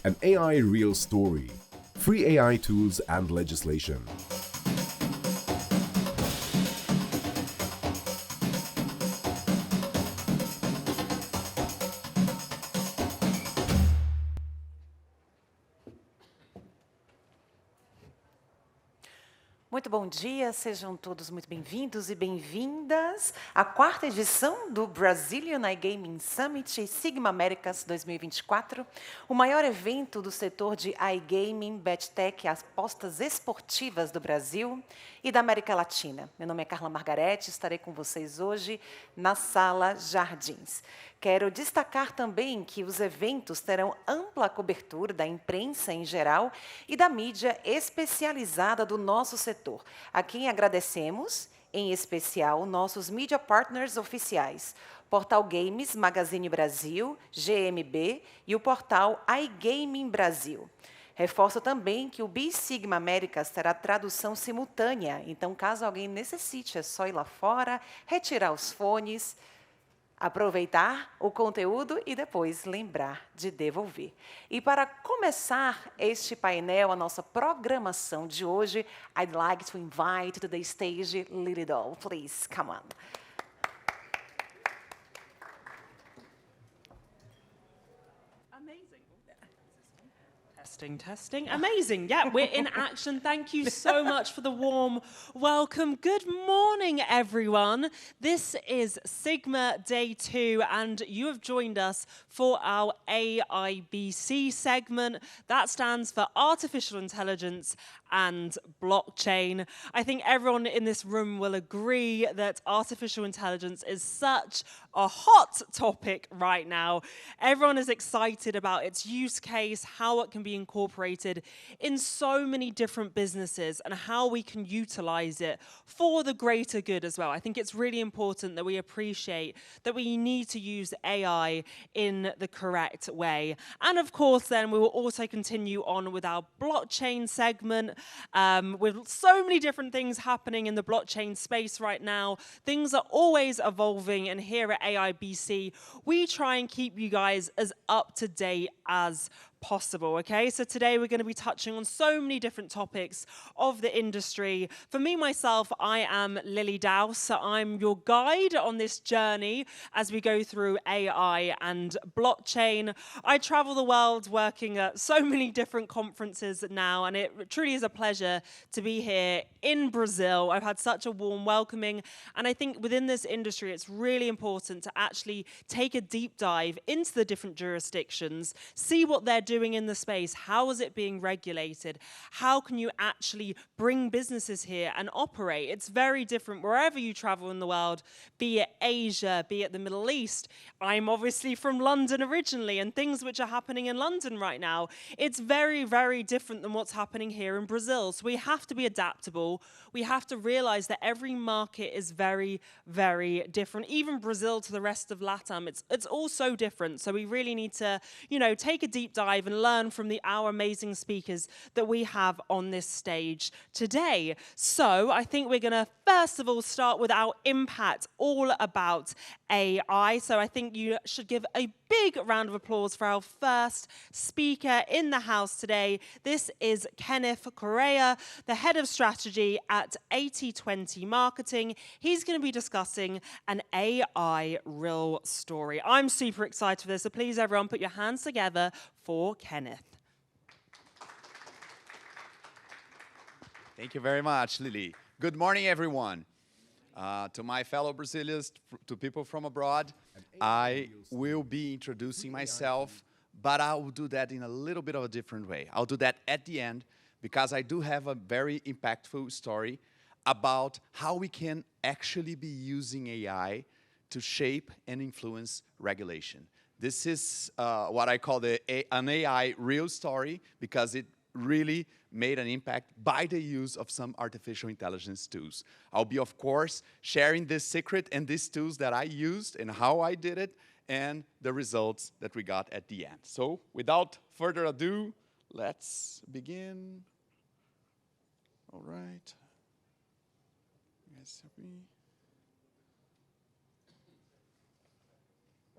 An AI real story. Free AI tools and legislation. Muito bom dia, sejam todos muito bem-vindos e bem-vindas à quarta edição do Brazilian iGaming Summit Sigma Americas 2024, o maior evento do setor de iGaming, BetTech e apostas esportivas do Brasil e da América Latina. Meu nome é Carla Margarete, estarei com vocês hoje na Sala Jardins. Quero destacar também que os eventos terão ampla cobertura da imprensa em geral e da mídia especializada do nosso setor, a quem agradecemos, em especial, nossos media partners oficiais, Portal Games, Magazine Brasil, GMB e o portal iGaming Brasil. Reforço também que o Sigma Américas terá tradução simultânea, então, caso alguém necessite, é só ir lá fora, retirar os fones, aproveitar o conteúdo e depois lembrar de devolver. E para começar este painel, a nossa programação de hoje, I'd like to invite to the stage Lily Doll. Please, come on. Testing. Amazing. Yeah, we're in action. Thank you so much for the warm welcome. Good morning, everyone. This is Sigma Day 2, and you have joined us for our AIBC segment. That stands for Artificial Intelligence and Blockchain. I think everyone in this room will agree that artificial intelligence is such a hot topic right now. Everyone is excited about its use case, how it can be incorporated in so many different businesses, and how we can utilize it for the greater good as well. I think it's really important that we appreciate that we need to use AI in the correct way. And of course, then we will also continue on with our blockchain segment, with so many different things happening in the blockchain space right now. Things are always evolving, and here at AIBC, we try and keep you guys as up to date as possible, okay? So today we're going to be touching on so many different topics of the industry. For me, myself, I am Lily Dowse. So I'm your guide on this journey as we go through AI and blockchain. I travel the world working at so many different conferences now, and it truly is a pleasure to be here in Brazil. I've had such a warm welcoming, and I think within this industry, it's really important to actually take a deep dive into the different jurisdictions, see what they're doing in the space, how is it being regulated, how can you actually bring businesses here and operate. It's very different wherever you travel in the world, be it Asia, be it the Middle East. I'm obviously from London originally, and things which are happening in London right now, it's very, very different than what's happening here in Brazil. So we have to be adaptable. We have to realize that every market is very, very different. Even Brazil to the rest of LATAM, it's all so different. So we really need to, take a deep dive and learn from our amazing speakers that we have on this stage today. So I think we're going to first of all start with our impact, all about AI. So I think you should give a big round of applause for our first speaker in the house today. This is Kenneth Corrêa, the head of strategy at 80/20 Marketing. He's going to be discussing an AI real story. I'm super excited for this, so please everyone put your hands together for Kenneth. Thank you very much, Lily. Good morning, everyone. To my fellow Brazilians, to people from abroad, I will be introducing myself, but I will do that in a little bit of a different way. I'll do that at the end, because I do have a very impactful story about how we can actually be using AI to shape and influence regulation. This is what I call an AI real story, because it really made an impact by the use of some artificial intelligence tools. I'll be, of course, sharing this secret and these tools that I used and how I did it and the results that we got at the end. So without further ado, let's begin. All right. Yes,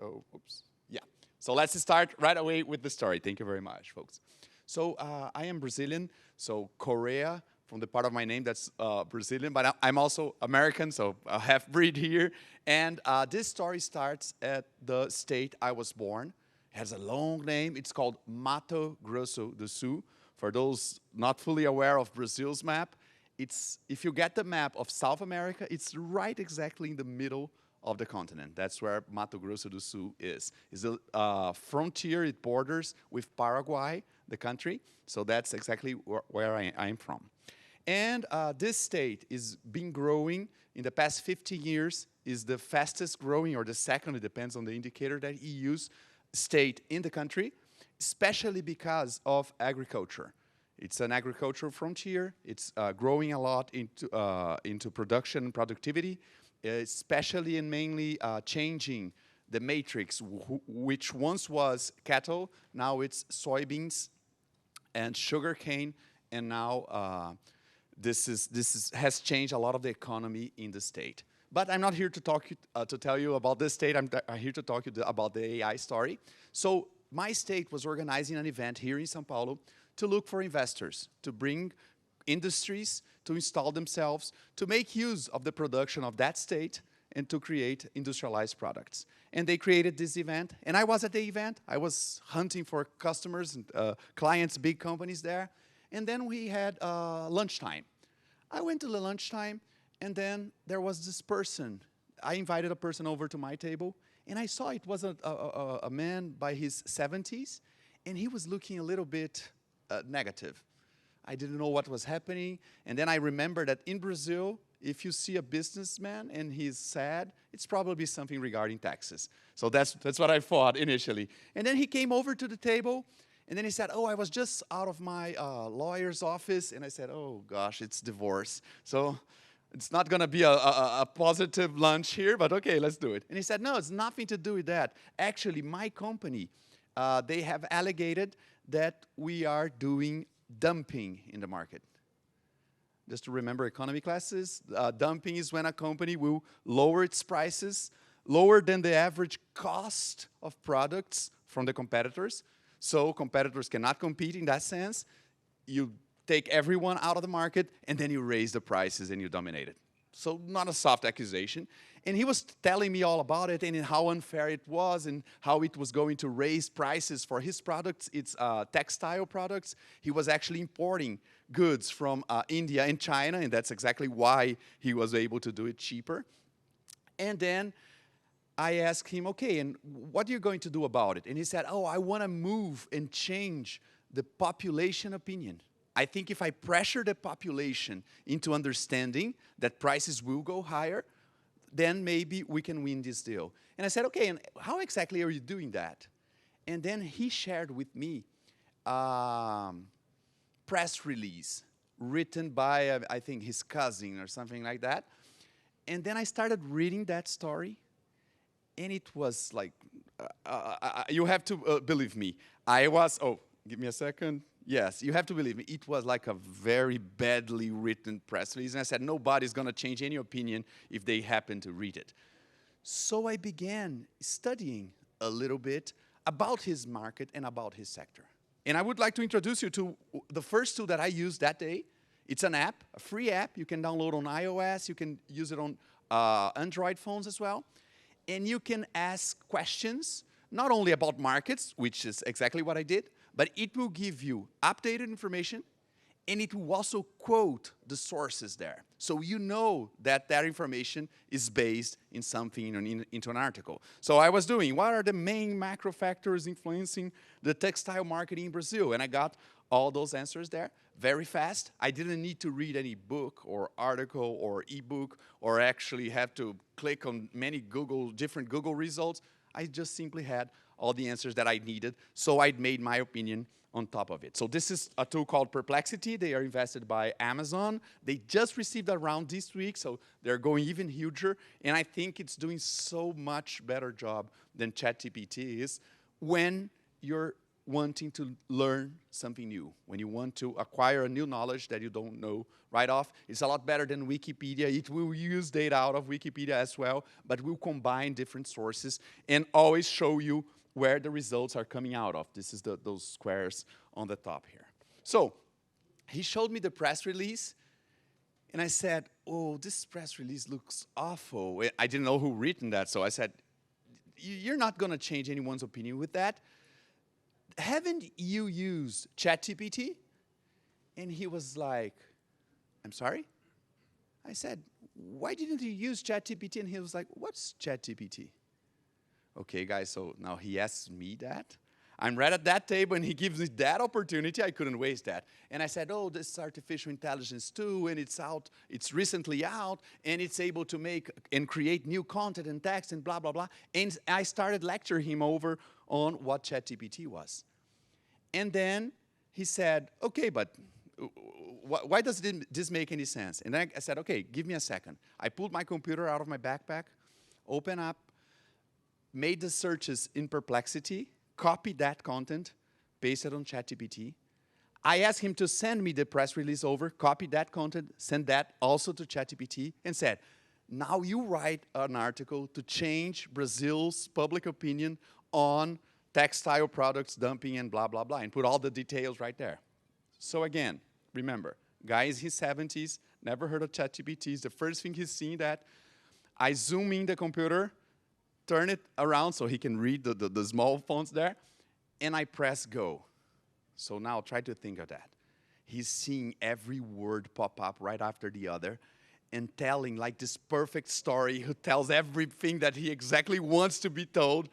oh, oops. Yeah. So let's start right away with the story. Thank you very much, folks. So I am Brazilian, so Correa, from the part of my name that's Brazilian, but I'm also American, so a half-breed here. And this story starts at the state I was born. It has a long name. It's called Mato Grosso do Sul. For those not fully aware of Brazil's map, if you get the map of South America, it's right exactly in the middle of the continent. That's where Mato Grosso do Sul is. It's a frontier. It borders with Paraguay, the country. So that's exactly where I am from. And this state is been growing in the past 50 years, is the fastest growing, or the second, it depends on the indicator that you use, state in the country, especially because of agriculture. It's an agricultural frontier. It's growing a lot into production and productivity, especially and mainly changing the matrix, which once was cattle, now it's soybeans and sugarcane, and now this has changed a lot of the economy in the state. But I'm not here to tell you about this state. I'm here to talk about the AI story. So my state was organizing an event here in São Paulo to look for investors, to bring industries to install themselves, to make use of the production of that state, and to create industrialized products. And they created this event, and I was at the event. I was hunting for customers and clients, big companies there. And then we had lunchtime. I went to the lunchtime, and then there was this person. I invited a person over to my table, and I saw it was a man by his 70s, and he was looking a little bit negative. I didn't know what was happening. And then I remember that in Brazil, if you see a businessman and he's sad, it's probably something regarding taxes. So that's what I thought initially. And then he came over to the table, and then he said, oh, I was just out of my lawyer's office. And I said, oh, gosh, it's divorce. So it's not going to be a positive lunch here, but okay, let's do it. And he said, no, it's nothing to do with that. Actually, my company, they have alleged that we are doing dumping in the market. Just to remember economy classes, dumping is when a company will lower its prices lower than the average cost of products from the competitors. So competitors cannot compete in that sense. You take everyone out of the market, and then you raise the prices and you dominate it. So not a soft accusation. And he was telling me all about it and how unfair it was and how it was going to raise prices for his products. It's textile products. He was actually importing goods from India and China, and that's exactly why he was able to do it cheaper. And then I asked him, okay, and what are you going to do about it? And he said, oh, I want to move and change the population opinion. I think if I pressure the population into understanding that prices will go higher, then maybe we can win this deal. And I said, okay, and how exactly are you doing that? And then he shared with me a press release written by, I think, his cousin or something like that. And then I started reading that story, and it was like, you have to believe me. I was, oh, give me a second. Yes, you have to believe me. It was like a very badly written press release. And I said, nobody's going to change any opinion if they happen to read it. So I began studying a little bit about his market and about his sector. And I would like to introduce you to the first tool that I used that day. It's an app, a free app. You can download on iOS. You can use it on Android phones as well. And you can ask questions, not only about markets, which is exactly what I did, but it will give you updated information, and it will also quote the sources there. So you know that that information is based in something, into an article. So I was doing, what are the main macro factors influencing the textile market in Brazil? And I got all those answers there very fast. I didn't need to read any book or article or ebook or actually have to click on many different Google results. I just simply had all the answers that I needed, so I'd made my opinion on top of it. So this is a tool called Perplexity. They are invested by Amazon. They just received a round this week, so they're going even huger, and I think it's doing so much better job than ChatGPT is when you're wanting to learn something new, when you want to acquire a new knowledge that you don't know right off. It's a lot better than Wikipedia. It will use data out of Wikipedia as well, but will combine different sources and always show you where the results are coming out of. This is those squares on the top here. So he showed me the press release, and I said, oh, this press release looks awful. I didn't know who written that, so I said, you're not going to change anyone's opinion with that. Haven't you used ChatGPT? And he was like, I'm sorry? I said, why didn't you use ChatGPT? And he was like, what's ChatGPT? Okay, guys, so now he asks me that. I'm right at that table, and he gives me that opportunity. I couldn't waste that. And I said, oh, this is artificial intelligence too, and it's out, it's recently out, and it's able to make and create new content and text and blah, blah, blah. And I started lecturing him over on what ChatGPT was. And then he said, okay, but why does this make any sense? And then I said, okay, give me a second. I pulled my computer out of my backpack, opened up, made the searches in Perplexity, copied that content, pasted on ChatGPT. I asked him to send me the press release over, copied that content, send that also to ChatGPT, and said, now you write an article to change Brazil's public opinion on textile products dumping and blah, blah, blah, and put all the details right there. So again, remember, guy is in his 70s, never heard of ChatGPT. It's the first thing he's seen that. I zoom in the computer, turn it around so he can read the small fonts there, and I press go. So now try to think of that. He's seeing every word pop up right after the other and telling like this perfect story who tells everything that he exactly wants to be told.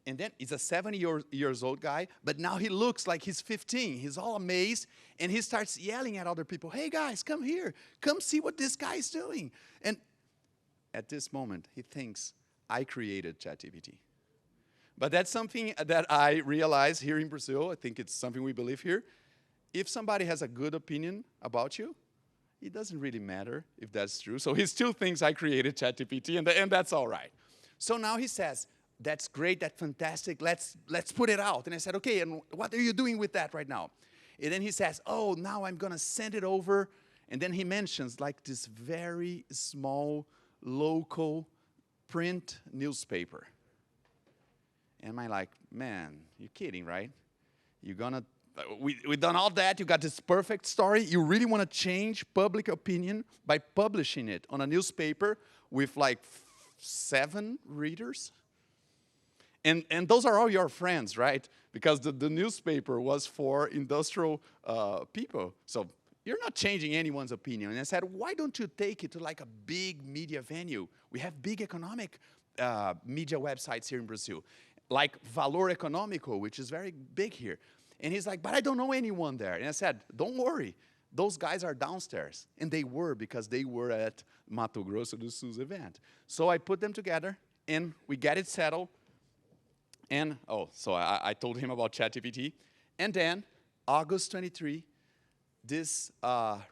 And then he's a 70 years old guy, but now he looks like he's 15. He's all amazed, and he starts yelling at other people, hey guys, come here. Come see what this guy's doing. And at this moment, he thinks, I created ChatGPT. But that's something that I realize here in Brazil. I think it's something we believe here. If somebody has a good opinion about you, it doesn't really matter if that's true. So he still thinks I created ChatGPT, and that's all right. So now he says, that's great, that's fantastic, let's put it out. And I said, okay, and what are you doing with that right now? And then he says, oh, now I'm going to send it over. And then he mentions like this very small local print newspaper. And I'm like, man, you're kidding, right? You're gonna, we've done all that, you got this perfect story, you really want to change public opinion by publishing it on a newspaper with like 7 readers? And those are all your friends, right? Because the newspaper was for industrial people. So you're not changing anyone's opinion. And I said, why don't you take it to like a big media venue? We have big economic media websites here in Brazil, like Valor Econômico, which is very big here. And he's like, but I don't know anyone there. And I said, don't worry. Those guys are downstairs. And they were, because they were at Mato Grosso do Sul's event. So I put them together, and we get it settled. And, so I told him about ChatGPT. And then, August 23, this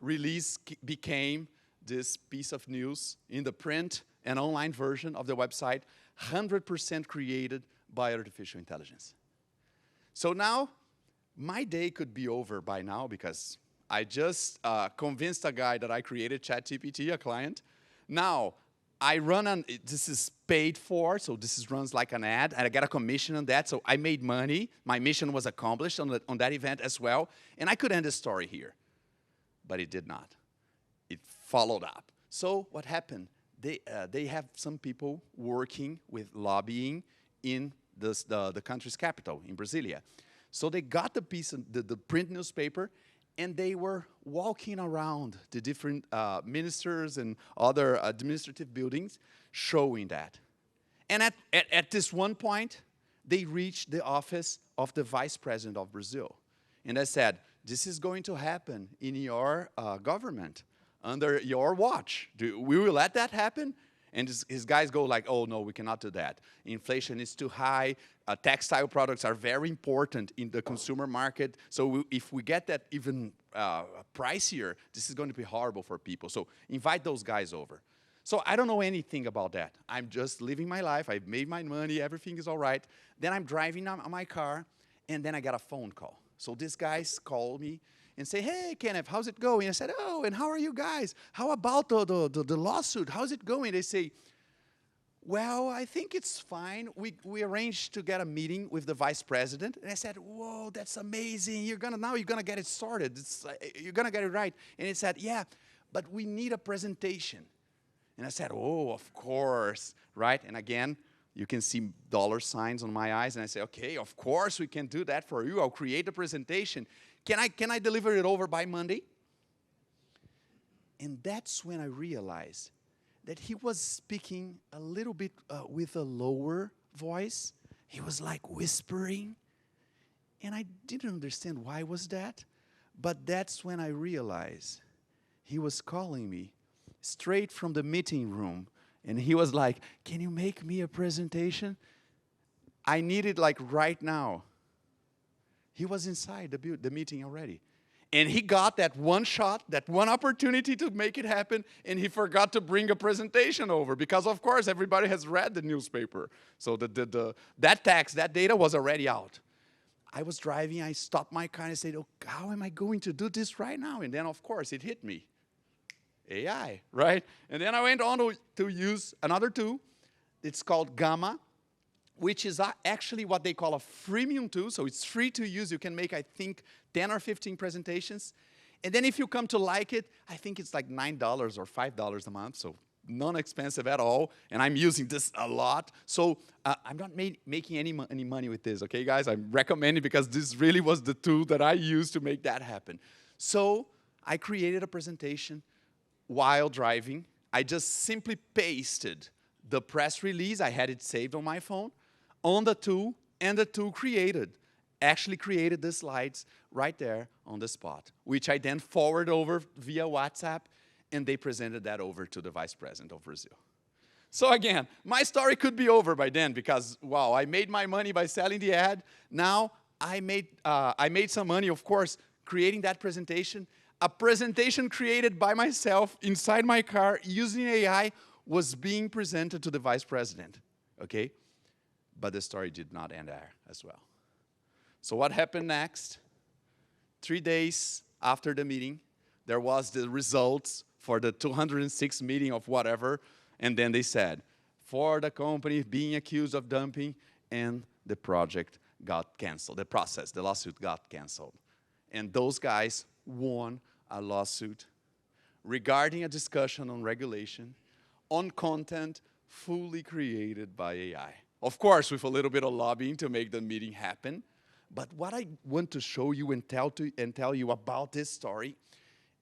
release became this piece of news in the print and online version of the website, 100% created by artificial intelligence. So now, my day could be over by now, because I just convinced a guy that I created ChatGPT, a client. Now, I run this is paid for, so this runs like an ad, and I get a commission on that, so I made money. My mission was accomplished on that event as well, and I could end the story here, but it did not. It followed up. So what happened? They have some people working with lobbying in the country's capital, in Brasilia. So they got the piece of the print newspaper, and they were walking around the different ministers and other administrative buildings showing that. And at this one point, they reached the office of the Vice President of Brazil. And I said, this is going to happen in your government, under your watch. We will let that happen? And his guys go like, oh, no, we cannot do that. Inflation is too high. Textile products are very important in the consumer market. So if we get that even pricier, this is going to be horrible for people. So invite those guys over. So I don't know anything about that. I'm just living my life. I've made my money. Everything is all right. Then I'm driving on my car, and then I got a phone call. So these guys call me and say, hey, Kenneth, how's it going? I said, oh, and how are you guys? How about the lawsuit? How's it going? They say, well, I think it's fine. We arranged to get a meeting with the vice president. And I said, whoa, that's amazing. Now you're gonna get it started. You're gonna get it right. And he said, yeah, but we need a presentation. And I said, oh, of course, right? And again, you can see dollar signs on my eyes. And I say, okay, of course we can do that for you. I'll create a presentation. Can I deliver it over by Monday? And that's when I realized that he was speaking a little bit with a lower voice. He was like whispering. And I didn't understand why was that. But that's when I realized he was calling me straight from the meeting room. And he was like, can you make me a presentation? I need it like right now. He was inside the meeting already. And he got that one shot, that one opportunity to make it happen, and he forgot to bring a presentation over because, of course, everybody has read the newspaper. So that data was already out. I was driving, I stopped my car and I said, oh, how am I going to do this right now? And then, of course, it hit me. AI, right? And then I went on to use another tool. It's called Gamma, which is actually what they call a freemium tool. So it's free to use. You can make, I think, 10 or 15 presentations. And then if you come to like it, I think it's like $9 or $5 a month. So non-expensive at all. And I'm using this a lot. So I'm not making any money with this, okay, guys? I'm recommending because this really was the tool that I used to make that happen. So I created a presentation while driving. I just simply pasted the press release. I had it saved on my phone on the tool, and the tool actually created the slides right there on the spot, which I then forwarded over via WhatsApp, and they presented that over to the Vice President of Brazil. So again, my story could be over by then because, wow, I made my money by selling the ad. Now I made some money, of course, creating that presentation. A presentation created by myself inside my car using AI was being presented to the Vice President, okay? But the story did not end there as well. So what happened next? 3 days after the meeting, there was the results for the 206 meeting of whatever, and then they said, for the company being accused of dumping, and the project got canceled. The lawsuit got canceled. And those guys won a lawsuit regarding a discussion on regulation, on content fully created by AI. Of course, with a little bit of lobbying to make the meeting happen. But what I want to show you and tell you about this story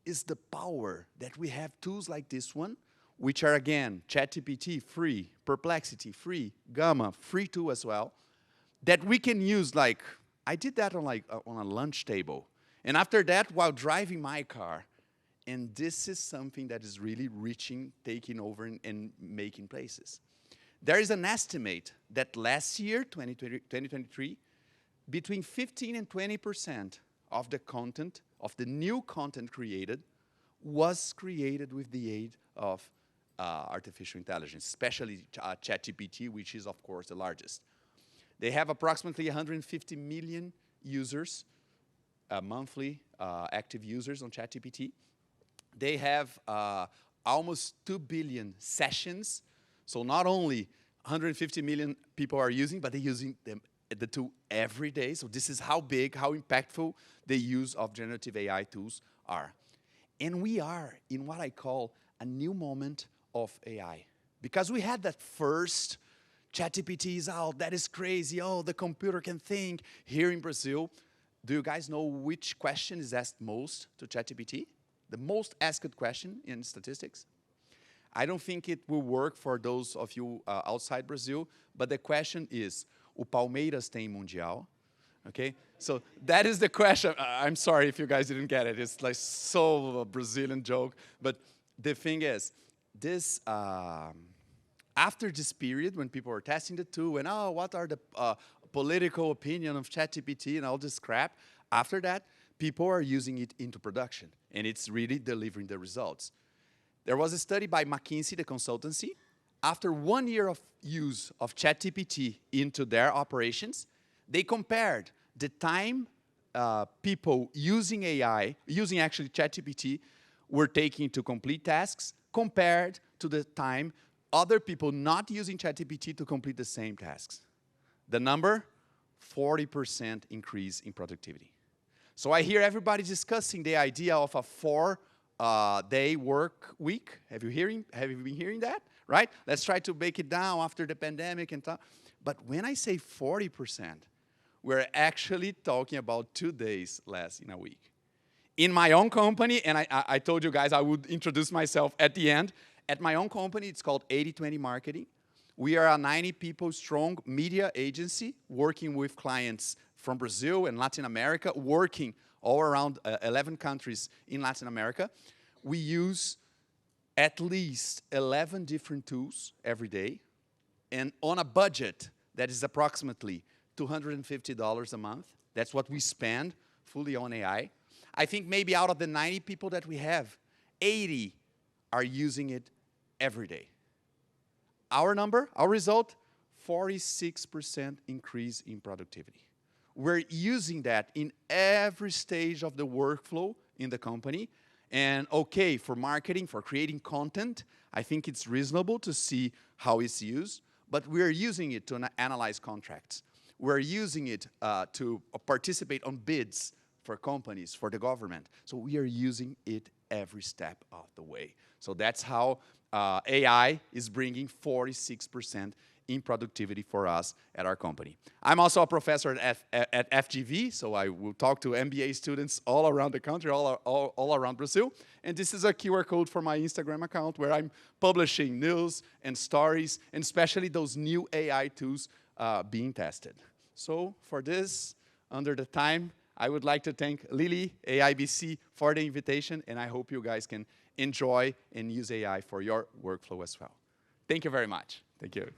is the power that we have tools like this one, which are, again, ChatGPT, free, Perplexity, free, Gamma, free too as well, that we can use like, I did that on a lunch table. And after that, while driving my car, and this is something that is really reaching, taking over, and making places. There is an estimate that last year, 2023, between 15 and 20% of the content, of the new content created, was created with the aid of artificial intelligence, especially ChatGPT, which is, of course, the largest. They have approximately 150 million users, monthly active users on ChatGPT. They have almost 2 billion sessions. So not only 150 million people are using, but they're using the tool every day. So this is how big, how impactful the use of generative AI tools are. And we are in what I call a new moment of AI. Because we had that first, ChatGPT is out, that is crazy, oh, the computer can think. Here in Brazil, do you guys know which question is asked most to ChatGPT? The most asked question in statistics? I don't think it will work for those of you outside Brazil, but the question is, o Palmeiras tem Mundial? Okay, so that is the question. I'm sorry if you guys didn't get it. It's like so a Brazilian joke. But the thing is, this after this period when people were testing the tool and, oh, what are the political opinion of ChatGPT and all this crap, after that, people are using it into production. And it's really delivering the results. There was a study by McKinsey, the consultancy. After 1 year of use of ChatGPT into their operations, they compared the time people using AI, using actually ChatGPT, were taking to complete tasks compared to the time other people not using ChatGPT to complete the same tasks. The number, 40% increase in productivity. So I hear everybody discussing the idea of a 4-day work week. Have you been hearing that? Right? Let's try to break it down after the pandemic and stuff. But when I say 40%, we're actually talking about 2 days less in a week. In my own company, and I told you guys I would introduce myself at the end. At my own company, it's called 80/20 Marketing. We are a 90 people strong media agency working with clients from Brazil and Latin America, working all around 11 countries in Latin America. We use at least 11 different tools every day, and on a budget that is approximately $250 a month. That's what we spend fully on AI. I think maybe out of the 90 people that we have, 80 are using it every day. Our number, our result, 46% increase in productivity. We're using that in every stage of the workflow in the company. And okay, for marketing, for creating content, I think it's reasonable to see how it's used, but we're using it to analyze contracts. We're using it to participate on bids for companies, for the government. So we are using it every step of the way. So that's how AI is bringing 46% in productivity for us at our company. I'm also a professor at FGV, so I will talk to MBA students all around the country, all around Brazil. And this is a QR code for my Instagram account where I'm publishing news and stories, and especially those new AI tools being tested. So for this, under the time, I would like to thank Lily, AIBC, for the invitation, and I hope you guys can enjoy and use AI for your workflow as well. Thank you very much. Thank you.